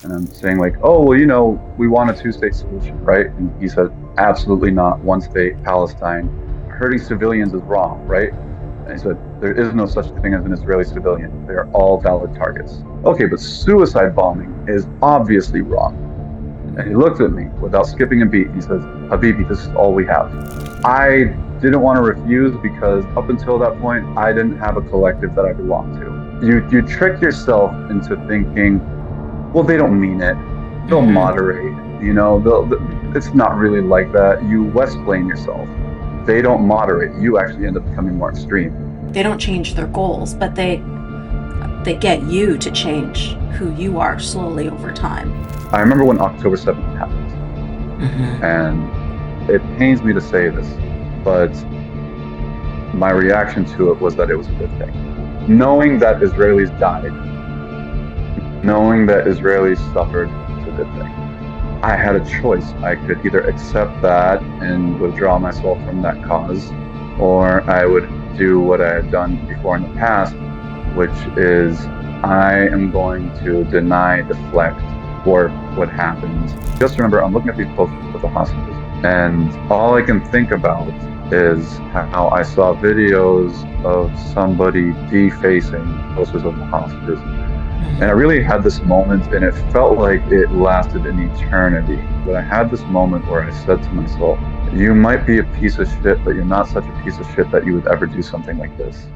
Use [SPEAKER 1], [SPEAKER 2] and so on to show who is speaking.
[SPEAKER 1] And I'm saying like, oh, well, we want a two-state solution, right? And he said, absolutely not. One state, Palestine. Hurting civilians is wrong, right? And he said, there is no such thing as an Israeli civilian. They are all valid targets. Okay, but suicide bombing is obviously wrong. And he looked at me without skipping a beat. He says, Habibi, this is all we have. I didn't want to refuse because up until that point, I didn't have a collective that I belonged to. You trick yourself into thinking, well, they don't mean it. They'll moderate, it's not really like that. You West-blame yourself. They don't moderate. You actually end up becoming more extreme.
[SPEAKER 2] They don't change their goals, but they get you to change who you are slowly over time.
[SPEAKER 1] I remember when October 7th happened, and it pains me to say this, but my reaction to it was that it was a good thing. Knowing that Israelis died, knowing that Israelis suffered, is a good thing. I had a choice. I could either accept that and withdraw myself from that cause, or I would do what I had done before in the past, which is I am going to deny, deflect, or what happens. Just remember, I'm looking at these posters with the hostages, and all I can think about is how I saw videos of somebody defacing posters of the hostages. And I really had this moment, and it felt like it lasted an eternity. But I had this moment where I said to myself, you might be a piece of shit, but you're not such a piece of shit that you would ever do something like this.